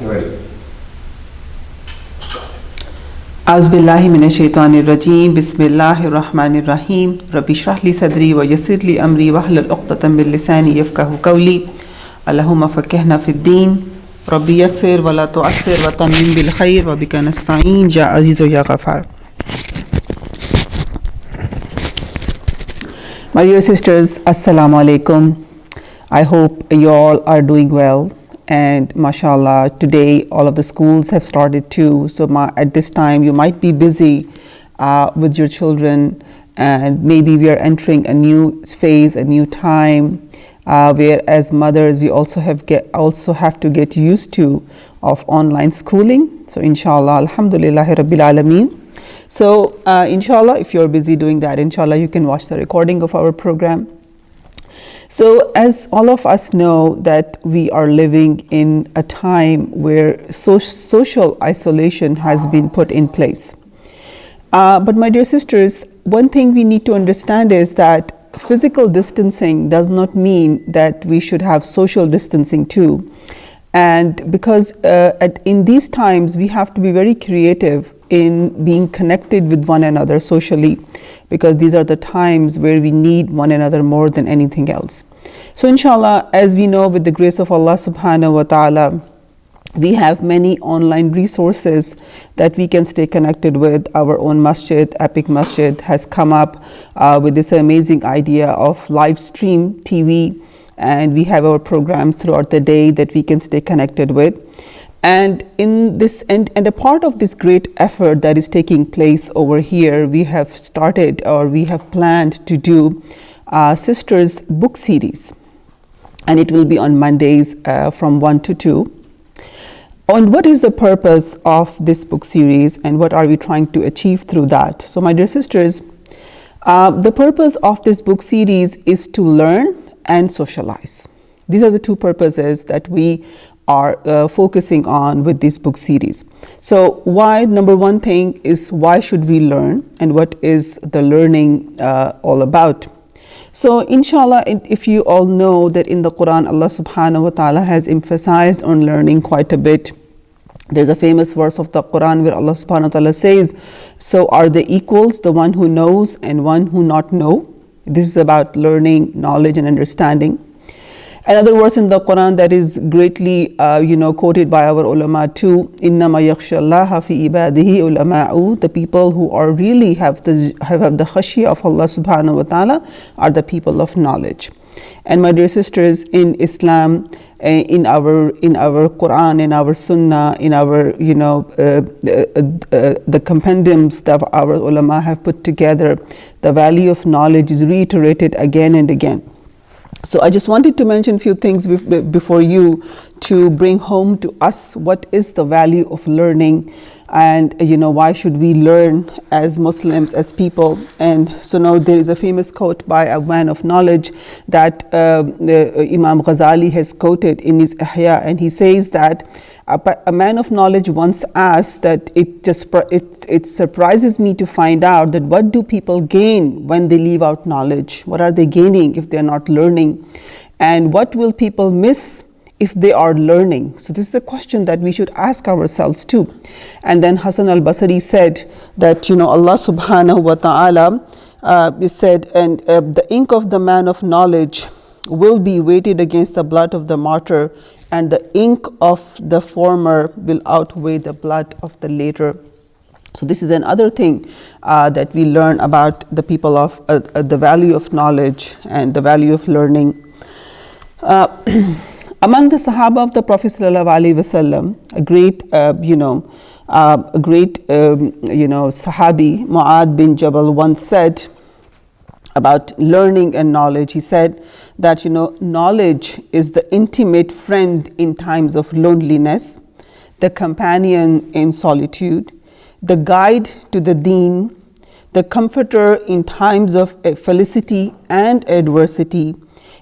Ready. أعوذ بالله من الشيطان الرجيم بسم الله الرحمن الرحيم ربي اشرح لي صدري ويسر لي أمري واحلل عقدة من لساني يفقهوا قولي اللهم فقهنا في الدين ربي يسر ولا تعسر وتمم بالخير وبك نستعين يا عزيز يا غفار. My dear sisters, Assalamu alaikum. I hope you all are doing well. And mashallah, today all of the schools have started too. So at this time you might be busy with your children, and maybe we are entering a new phase, a new time, where as mothers we also have to get used to of online schooling. So inshallah, alhamdulillah rabbil alameen. So inshallah, if you're busy doing that, inshallah you can watch the recording of our program. So as all of us know that we are living in a time where social isolation has been put in place. But my dear sisters, one thing we need to understand is that physical distancing does not mean that we should have social distancing too. And because in these times we have to be very creative in being connected with one another socially, because these are the times where we need one another more than anything else. So inshallah, as we know, with the grace of Allah subhanahu wa ta'ala, we have many online resources that we can stay connected with. Our own Masjid, Epic Masjid, has come up with this amazing idea of live stream TV, and we have our programs throughout the day that we can stay connected with. And in this and a part of this great effort that is taking place over here, we have started, or we have planned to do sisters book series, and it will be on Mondays from 1 to 2. And what is the purpose of this book series, and what are we trying to achieve through that? So my dear sisters, the purpose of this book series is to learn and socialize. These are the two purposes that we are focusing on with this book series. So number one thing is, why should we learn, and what is the learning all about? So inshallah, if you all know that in the Quran, Allah subhanahu wa ta'ala has emphasized on learning quite a bit. There's a famous verse of the Quran where Allah subhanahu wa ta'ala says, so are they equals, the one who knows and one who not know? This is about learning, knowledge and understanding. Another verse in the Quran that is greatly quoted by our ulama too, إِنَّمَا يَخْشَى اللَّهَ فِي إِبَادِهِ ulama'u. The people who are really have the khashiyah of Allah subhanahu wa ta'ala are the people of knowledge. And my dear sisters, in Islam, in our Quran, in our Sunnah, in our the compendiums that our ulama have put together, the value of knowledge is reiterated again and again. So I just wanted to mention a few things before you, to bring home to us what is the value of learning, and why should we learn as Muslims, as people. And so now there is a famous quote by a man of knowledge that Imam Ghazali has quoted in his Ihya, and he says that a man of knowledge once asked that it surprises me to find out that what do people gain when they leave out knowledge? What are they gaining if they are not learning? And what will people miss if they are learning? So this is a question that we should ask ourselves too. And then Hasan al-Basri said that Allah subhanahu wa ta'ala said, and the ink of the man of knowledge will be weighted against the blood of the martyr, and the ink of the former will outweigh the blood of the later. So this is another thing that we learn about the people of the value of knowledge and the value of learning. Among the Sahaba of the Prophet ﷺ, a great Sahabi, Mu'adh bin Jabal, once said about learning and knowledge. He said that knowledge is the intimate friend in times of loneliness, the companion in solitude, the guide to the deen, the comforter in times of felicity and adversity.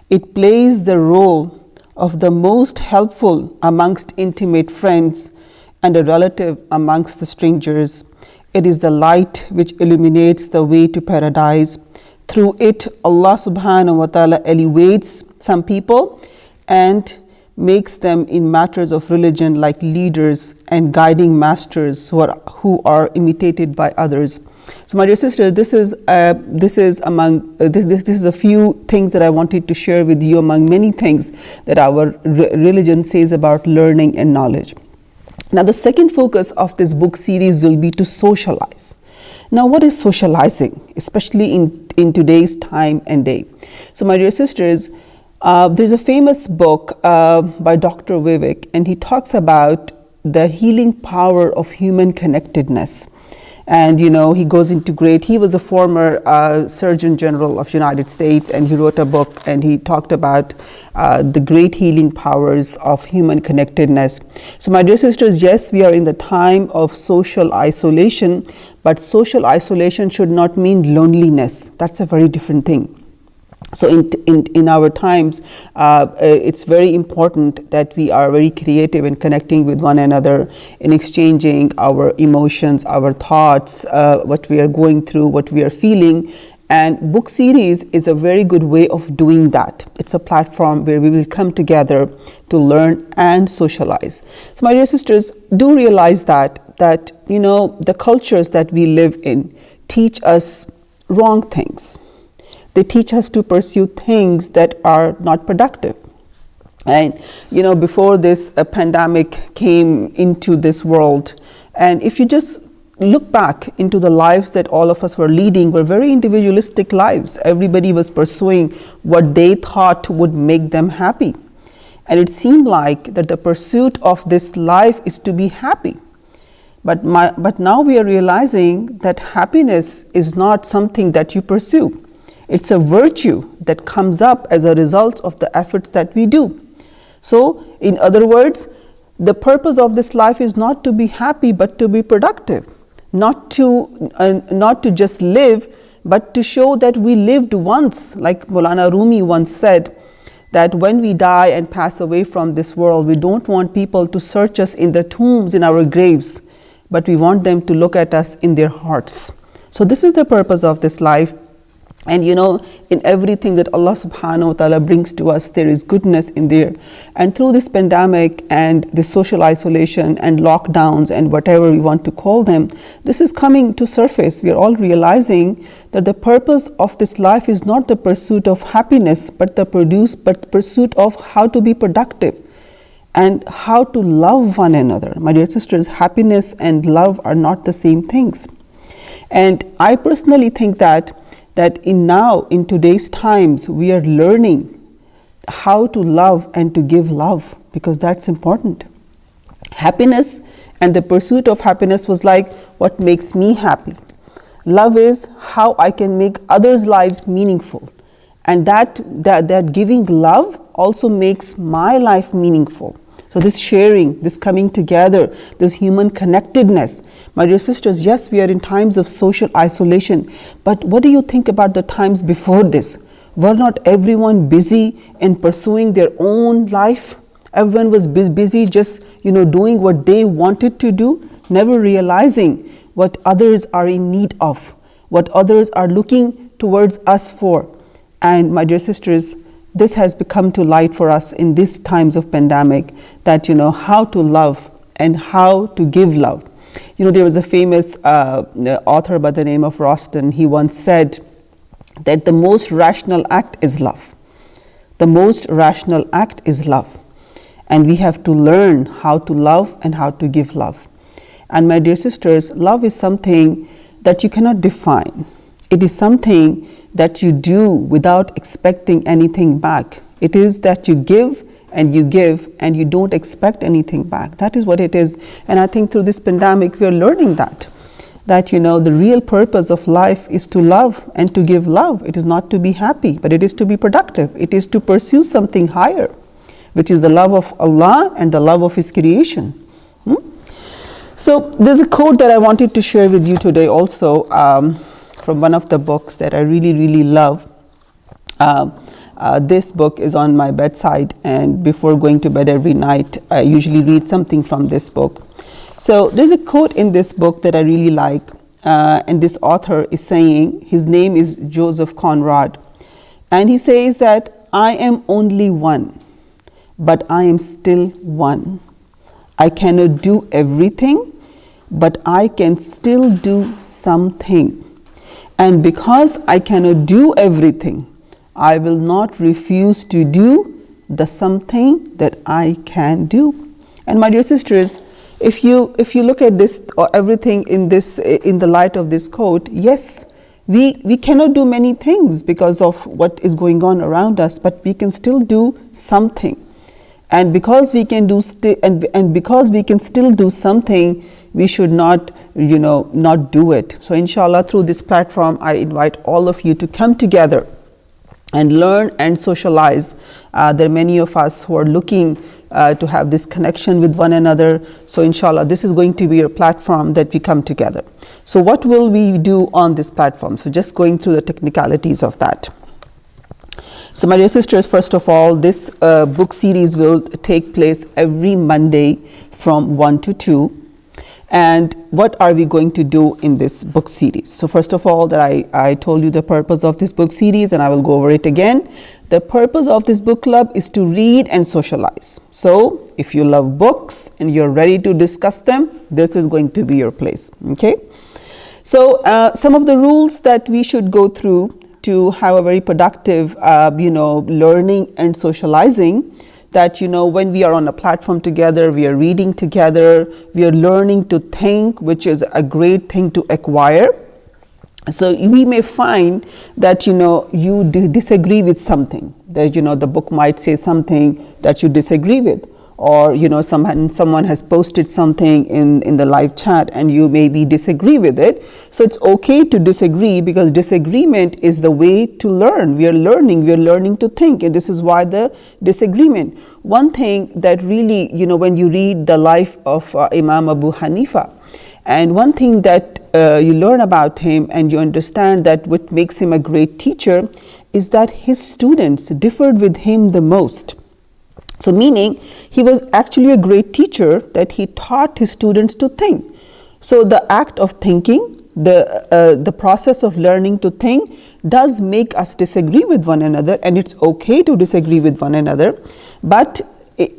It plays the role of the most helpful amongst intimate friends and a relative amongst the strangers. It is the light which illuminates the way to paradise. Through it, Allah subhanahu wa ta'ala elevates some people and makes them in matters of religion like leaders and guiding masters who are imitated by others. So my dear sister, this is a few things that I wanted to share with you among many things that our religion says about learning and knowledge. Now the second focus of this book series will be to socialize. Now what is socializing, especially in today's time and day? So my dear sisters, there's a famous book by Dr. Vivek, and he talks about the healing power of human connectedness. And he goes into he was a former Surgeon General of United States, and he wrote a book and he talked about the great healing powers of human connectedness. So my dear sisters, yes, we are in the time of social isolation, but social isolation should not mean loneliness. That's a very different thing. So in our times, it's very important that we are very creative in connecting with one another, in exchanging our emotions, our thoughts, what we are going through, what we are feeling. And book series is a very good way of doing that. It's a platform where we will come together to learn and socialize. So my dear sisters, do realize that the cultures that we live in teach us wrong things. They teach us to pursue things that are not productive. And before this pandemic came into this world, and if you just look back into the lives that all of us were leading, were very individualistic lives. Everybody was pursuing what they thought would make them happy. And it seemed like that the pursuit of this life is to be happy. But now we are realizing that happiness is not something that you pursue. It's a virtue that comes up as a result of the efforts that we do. So, in other words, the purpose of this life is not to be happy, but to be productive. Not to just live, but to show that we lived once. Like Maulana Rumi once said, that when we die and pass away from this world, we don't want people to search us in the tombs, in our graves, but we want them to look at us in their hearts. So this is the purpose of this life. And in everything that Allah subhanahu wa ta'ala brings to us, there is goodness in there. And through this pandemic and the social isolation and lockdowns and whatever we want to call them, this is coming to surface. We are all realizing that the purpose of this life is not the pursuit of happiness, but the pursuit of how to be productive and how to love one another. My dear sisters, happiness and love are not the same things. And I personally think that in today's times, we are learning how to love and to give love, because that's important. Happiness and the pursuit of happiness was like what makes me happy. Love is how I can make others' lives meaningful. And that giving love also makes my life meaningful. So this sharing, this coming together, this human connectedness. My dear sisters, yes, we are in times of social isolation, but what do you think about the times before this? Were not everyone busy in pursuing their own life? Everyone was busy just, doing what they wanted to do, never realizing what others are in need of, what others are looking towards us for. And my dear sisters, this has become to light for us in these times of pandemic, that how to love and how to give love. There was a famous author by the name of Roston. He once said that the most rational act is love. The most rational act is love. And we have to learn how to love and how to give love. And my dear sisters, love is something that you cannot define. It is something that you do without expecting anything back. It is that you give and you don't expect anything back. That is what it is. And I think through this pandemic, we are learning that the real purpose of life is to love and to give love. It is not to be happy, but it is to be productive. It is to pursue something higher, which is the love of Allah and the love of His creation. So there's a quote that I wanted to share with you today also, from one of the books that I really, really love. This book is on my bedside, and before going to bed every night, I usually read something from this book. So there's a quote in this book that I really like, and this author is saying, his name is Joseph Conrad, and he says that I am only one, but I am still one. I cannot do everything, but I can still do something. And because I cannot do everything, I will not refuse to do the something that I can do. And my dear sisters, if you look at this or everything in the light of this quote, yes, we cannot do many things because of what is going on around us, but we can still do something. And because we can do because we can still do something, we should not not do it. So inshallah, through this platform, I invite all of you to come together and learn and socialize. There are many of us who are looking to have this connection with one another. So inshallah, this is going to be a platform that we come together. So what will we do on this platform? So just going through the technicalities of that. So my dear sisters, first of all, this book series will take place every Monday from 1 to 2. And what are we going to do in this book series? So first of all, that I told you the purpose of this book series, and I will go over it again. The purpose of this book club is to read and socialize. So if you love books and you're ready to discuss them, this is going to be your place. Okay. So some of the rules that we should go through to have a very productive, learning and socializing. That when we are on a platform together, we are reading together, we are learning to think, which is a great thing to acquire. So we may find that you disagree with something, that the book might say something that you disagree with, or someone has posted something in the live chat and you maybe disagree with it. So it's okay to disagree, because disagreement is the way to learn. We are learning to think, and this is why the disagreement. One thing that really, when you read the life of Imam Abu Hanifa, and one thing that you learn about him and you understand that what makes him a great teacher is that his students differed with him the most. So meaning he was actually a great teacher, that he taught his students to think. So the act of thinking, the process of learning to think does make us disagree with one another, and it's okay to disagree with one another. But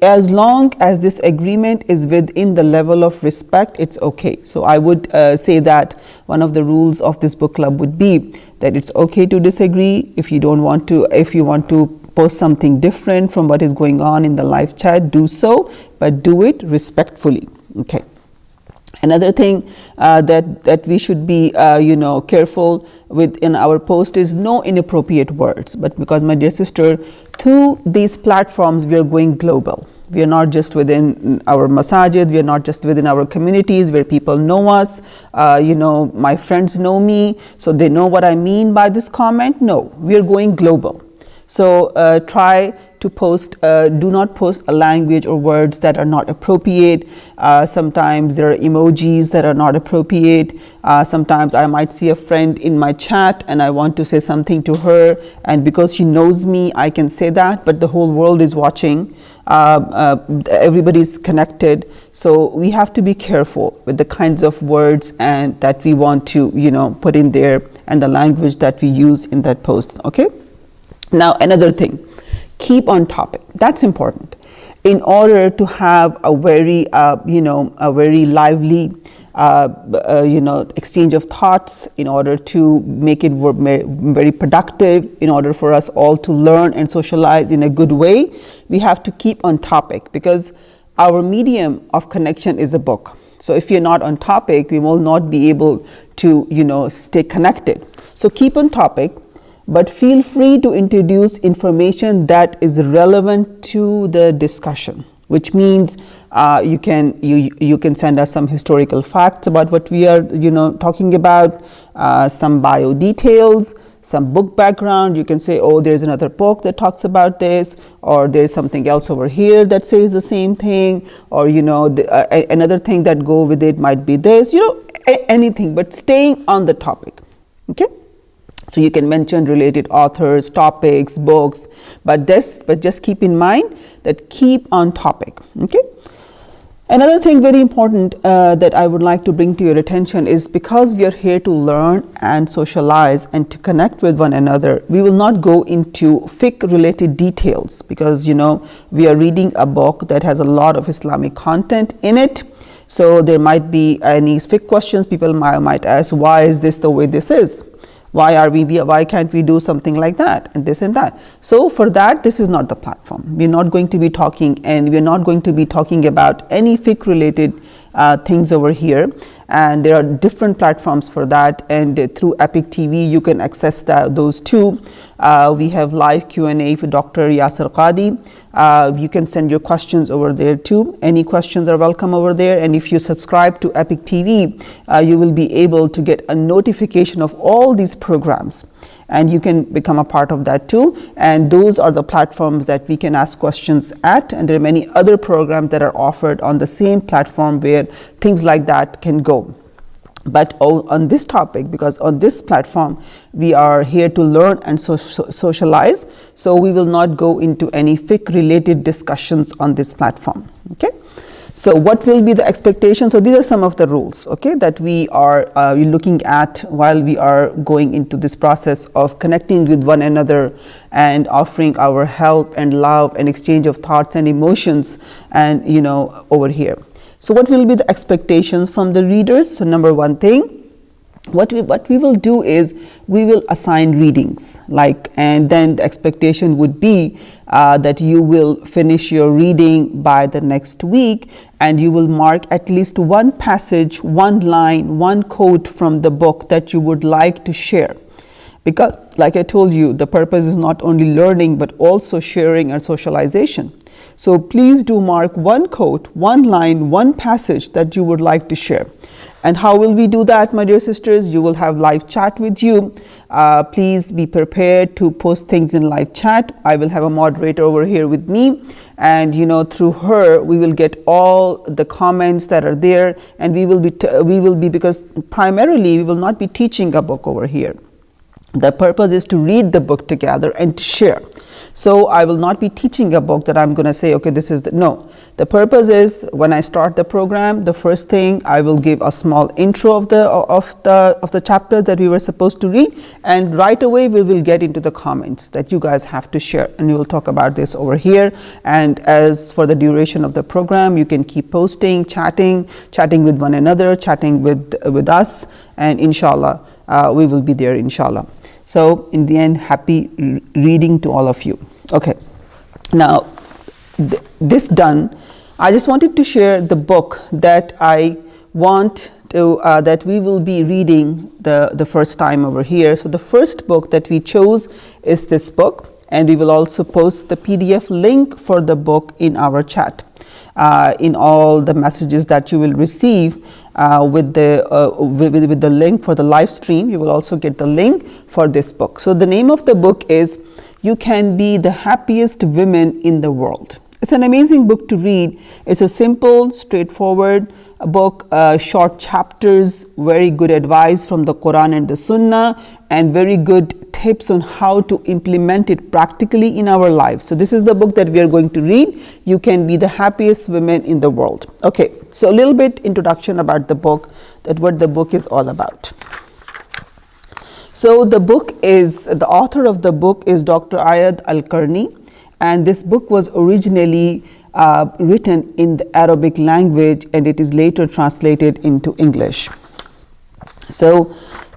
as long as this agreement is within the level of respect, it's okay. So I would say that one of the rules of this book club would be that it's okay to disagree. If you want to post something different from what is going on in the live chat, do so, but do it respectfully. Okay. Another thing that we should be careful with in our post is no inappropriate words. But because, my dear sister, through these platforms we are going global. We are not just within our masajid, we are not just within our communities where people know us. My friends know me, so they know what I mean by this comment. No, we are going global. So try to post, do not post a language or words that are not appropriate. Sometimes there are emojis that are not appropriate. Sometimes I might see a friend in my chat and I want to say something to her, and because she knows me, I can say that, but the whole world is watching. Everybody's connected. So we have to be careful with the kinds of words and that we want to, put in there, and the language that we use in that post. Okay. Now, another thing, keep on topic. That's important. In order to have a very, a very lively, exchange of thoughts, in order to make it very productive, in order for us all to learn and socialize in a good way, we have to keep on topic, because our medium of connection is a book. So if you're not on topic, we will not be able to, stay connected. So keep on topic, but feel free to introduce information that is relevant to the discussion, which means you can send us some historical facts about what we are talking about, some bio details, some book background. You can say, oh, there's another book that talks about this, or there's something else over here that says the same thing, or another thing that go with it might be this, anything, but staying on the topic. Okay. So you can mention related authors, topics, books, but just keep in mind that keep on topic. Okay. Another thing very important that I would like to bring to your attention is, because we are here to learn and socialize and to connect with one another, we will not go into fiqh related details, because we are reading a book that has a lot of Islamic content in it. So there might be any fiqh questions. People might ask, why is this the way this is? Why can't we do something like that and this and that? So for that, this is not the platform. We're not going to be talking, and we're not going to be talking about any fiqh related things over here. And there are different platforms for that, and through Epic TV you can access those too. We have live Q&A for Dr. Yasir Qadi. You can send your questions over there too. Any questions are welcome over there, and if you subscribe to Epic TV, you will be able to get a notification of all these programs, and you can become a part of that too. And those are the platforms that we can ask questions at, and there are many other programs that are offered on the same platform where things like that can go. But on this topic, because on this platform we are here to learn and socialize, so we will not go into any fiqh related discussions on this platform. Okay, so what will be the expectation? So these are some of the rules, okay, that we are looking at while we are going into this process of connecting with one another and offering our help and love and exchange of thoughts and emotions, and over here. So what will be the expectations from the readers? So number one thing, what we will do is we will assign readings, and then the expectation would be that you will finish your reading by the next week, and you will mark at least one passage, one line, one quote from the book that you would like to share. Because like I told you, the purpose is not only learning but also sharing and socialization. So please do mark one quote, one line, one passage that you would like to share. And how will we do that, my dear sisters? You will have live chat with you. Please be prepared to post things in live chat. I will have a moderator over here with me, and through her we will get all the comments that are there, and we will be because primarily we will not be teaching a book over here. The purpose is to read the book together and to share. So I will not be teaching a book that I'm going to say, okay, this is no. The purpose is, when I start the program, the first thing I will give a small intro of the chapters that we were supposed to read, and right away we will get into the comments that you guys have to share, and we will talk about this over here. And as for the duration of the program, you can keep posting, chatting with one another, chatting with us, and inshallah we will be there, inshallah. So in the end, happy reading to all of you. Okay, now this done, I just wanted to share the book that I want to that we will be reading the first time over here. So the first book that we chose is this book, and we will also post the PDF link for the book in our chat. In all the messages that you will receive with the link for the live stream, you will also get the link for this book. So the name of the book is You Can Be the Happiest Women in the World. It's an amazing book to read. It's a simple, straightforward book, short chapters, very good advice from the Quran and the Sunnah, and very good tips on how to implement it practically in our lives. So this is the book that we are going to read. You Can Be the Happiest Women in the World. Okay, so a little bit introduction about the book, that what the book is all about. So the author of the book is Dr. Ayad Al-Karni, and this book was originally written in the Arabic language, and it is later translated into English. So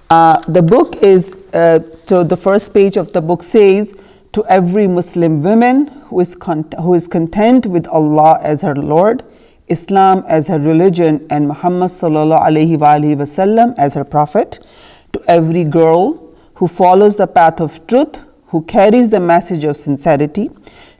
the book is, so the first page of the book says, to every Muslim woman who is content with Allah as her Lord, Islam as her religion, and Muhammad sallallahu alaihi wasallam as her prophet, to every girl who follows the path of truth, who carries the message of sincerity,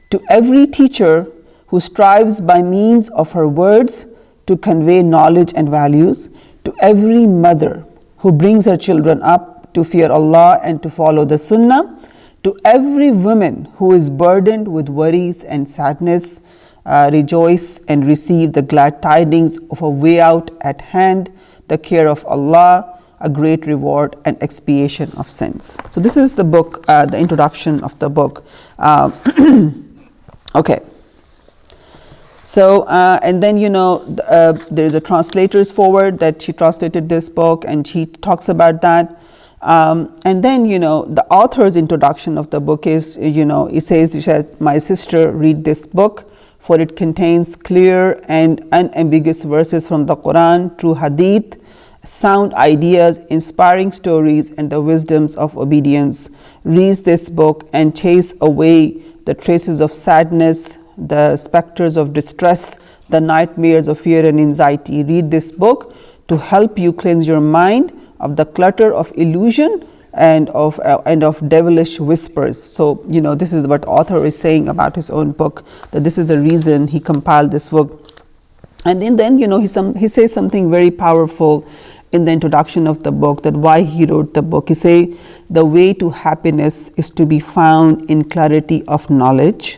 to every teacher who strives by means of her words to convey knowledge and values, to every mother who brings her children up to fear Allah and to follow the Sunnah, to every woman who is burdened with worries and sadness, rejoice and receive the glad tidings of a way out at hand, the care of Allah, a great reward and expiation of sins. So this is the book, the introduction of the book. Okay. So, and then, there is a translator's foreword that she translated this book, and she talks about that. And then, the author's introduction of the book is, he says, my sister, read this book, for it contains clear and unambiguous verses from the Quran, true hadith, sound ideas, inspiring stories, and the wisdoms of obedience. Read this book and chase away the traces of sadness, the specters of distress, the nightmares of fear and anxiety. Read this book to help you cleanse your mind of the clutter of illusion and of devilish whispers. So, this is what author is saying about his own book, that this is the reason he compiled this book. And then, he says something very powerful in the introduction of the book, that why he wrote the book. He say, the way to happiness is to be found in clarity of knowledge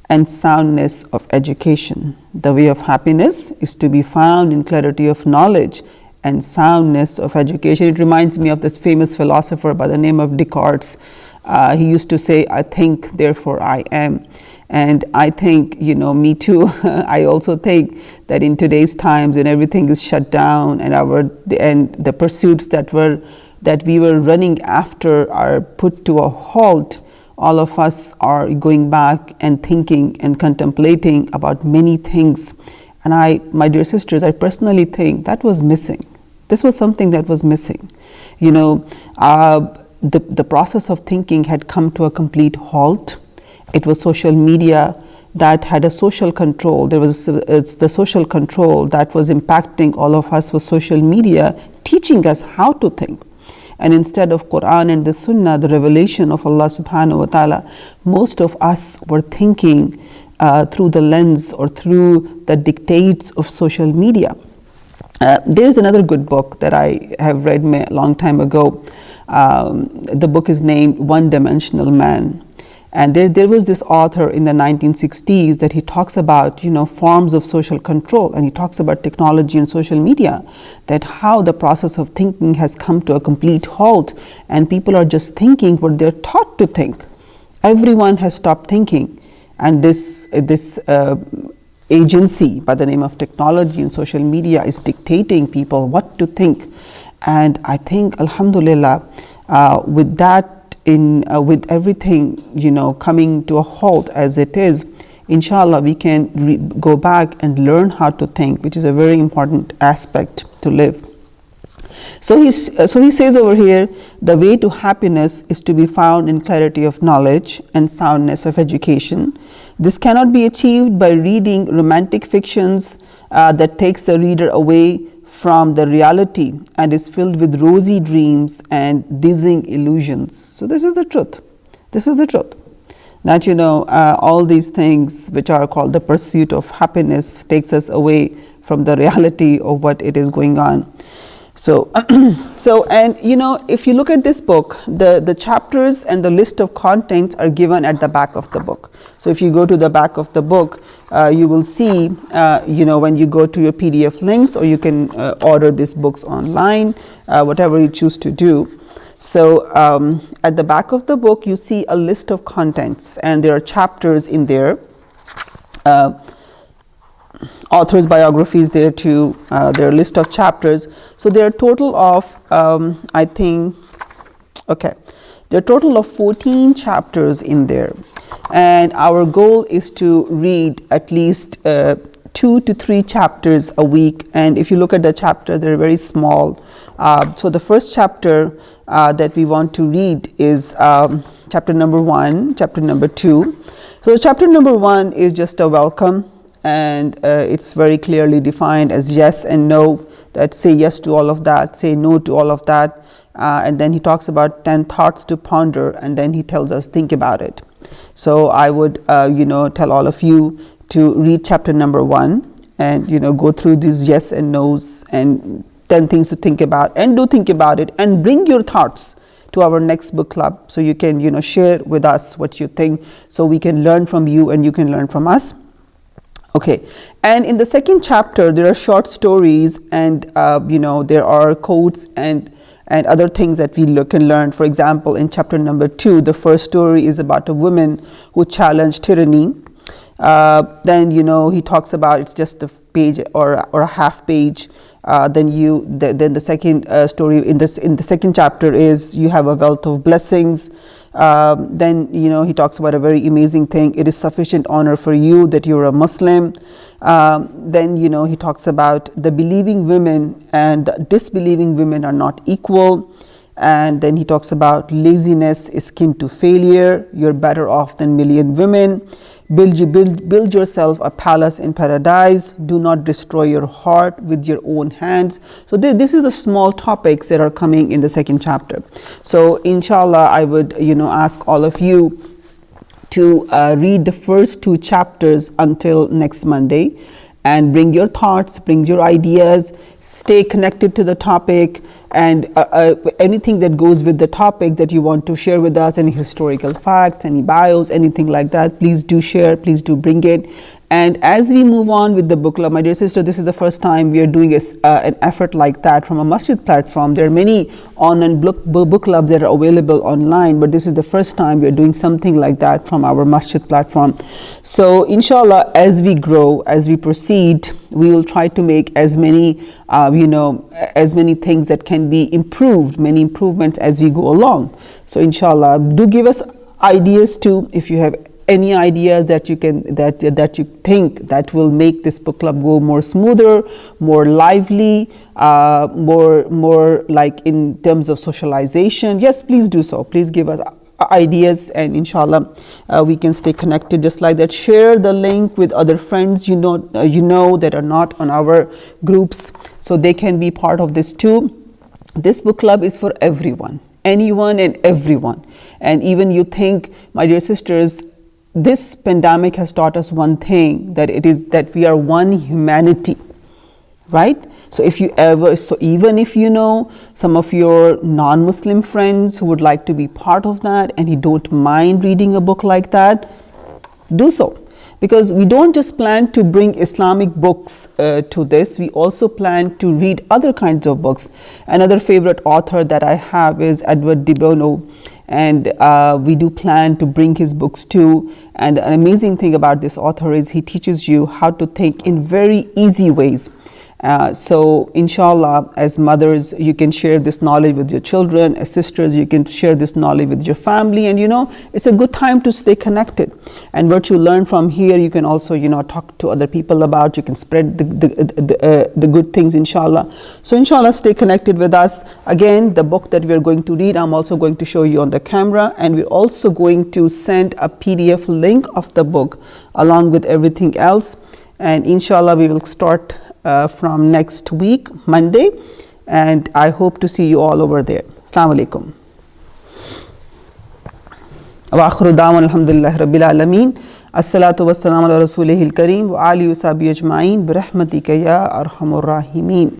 and soundness of education. The way of happiness is to be found in clarity of knowledge and soundness of education. It reminds me of this famous philosopher by the name of Descartes. He used to say, I think, therefore I am. And I think, me too, I also think that in today's times when everything is shut down and the pursuits that we were running after are put to a halt, all of us are going back and thinking and contemplating about many things. And my dear sisters, I personally think that was missing. This was something that was missing. The process of thinking had come to a complete halt. It was social media that had a social control. It's the social control that was impacting all of us, was social media teaching us how to think. And instead of Quran and the Sunnah, the revelation of Allah subhanahu wa ta'ala, most of us were thinking through the lens or through the dictates of social media. There's another good book that I have read a long time ago. The book is named One Dimensional Man. And there was this author in the 1960s that he talks about, forms of social control, and he talks about technology and social media, that how the process of thinking has come to a complete halt, and people are just thinking what they're taught to think. Everyone has stopped thinking, and this agency by the name of technology and social media is dictating people what to think. And I think, alhamdulillah, with that, with everything coming to a halt as it is, inshallah we can go back and learn how to think, which is a very important aspect to live. So he says over here, the way to happiness is to be found in clarity of knowledge and soundness of education. This cannot be achieved by reading romantic fictions that takes the reader away from the reality and is filled with rosy dreams and dizzying illusions. So this is the truth. This is the truth. That all these things which are called the pursuit of happiness takes us away from the reality of what it is going on. So, and if you look at this book, the chapters and the list of contents are given at the back of the book. So if you go to the back of the book, you will see, when you go to your PDF links, or you can order these books online, whatever you choose to do. So at the back of the book, you see a list of contents, and there are chapters in there. Authors' biographies there too. There are a list of chapters. So there are a total of, there are a total of 14 chapters in there. And our goal is to read at least 2 to 3 chapters a week. And if you look at the chapters, they're very small. So the first chapter that we want to read is chapter number 1, chapter number 2. So chapter number 1 is just a welcome. And it's very clearly defined as yes and no, that say yes to all of that, say no to all of that. And then he talks about 10 thoughts to ponder, and then he tells us think about it. So I would tell all of you to read chapter number 1 and go through these yes and no's and 10 things to think about, and do think about it, and bring your thoughts to our next book club, so you can share with us what you think, so we can learn from you and you can learn from us. Okay, and in the second chapter, there are short stories, and there are quotes and other things that we can learn. For example, in chapter number 2, the first story is about a woman who challenged tyranny, Then he talks about it's just a page or a half page. Then the second story in the second chapter is you have a wealth of blessings. Then he talks about a very amazing thing. It is sufficient honor for you that you're a Muslim. Then he talks about the believing women and the disbelieving women are not equal. And then he talks about laziness is kin to failure. You're better off than million women. Build yourself a palace in paradise. Do not destroy your heart with your own hands. So this is the small topics that are coming in the second chapter. So inshallah, I would ask all of you to read the first 2 chapters until next Monday, and bring your thoughts, bring your ideas, stay connected to the topic, and anything that goes with the topic that you want to share with us, any historical facts, any bios, anything like that, please do share, please do bring it. And as we move on with the book club, my dear sister, this is the first time we are doing an effort like that from a Masjid platform. There are many online book clubs that are available online, but this is the first time we are doing something like that from our Masjid platform. So inshallah, as we grow, as we proceed, we will try to make as many as many things that can be improved, many improvements as we go along. So inshallah, do give us ideas too. If you have any ideas that you think that will make this book club go more smoother, more lively, more like in terms of socialization, yes, please do so. Please give us ideas, and inshallah we can stay connected just like that. Share the link with other friends that are not on our groups, so they can be part of this too. This book club is for everyone, anyone and everyone. And even you think, my dear sisters, this pandemic has taught us one thing, that it is that we are one humanity, right? So even if some of your non-Muslim friends who would like to be part of that and you don't mind reading a book like that, do so. Because we don't just plan to bring Islamic books to this, we also plan to read other kinds of books. Another favorite author that I have is Edward de Bono, and we do plan to bring his books too. And an amazing thing about this author is he teaches you how to think in very easy ways. So inshallah, as mothers, you can share this knowledge with your children. As sisters, you can share this knowledge with your family. And it's a good time to stay connected. And what you learn from here, you can also talk to other people about. You can spread the good things, inshallah. So inshallah, stay connected with us. Again, the book that we are going to read, I'm also going to show you on the camera, and we're also going to send a PDF link of the book along with everything else. And inshallah, we will start from next week, Monday, and I hope to see you all over there. Assalamu alaikum. Wa akhiru da'wan alhamdulillahi rabbil alameen. As-salatu was-salamu ala rasulihil kareem wa alihi wa sahbihi ajma'in bi rahmatika ya arhamur rahimin.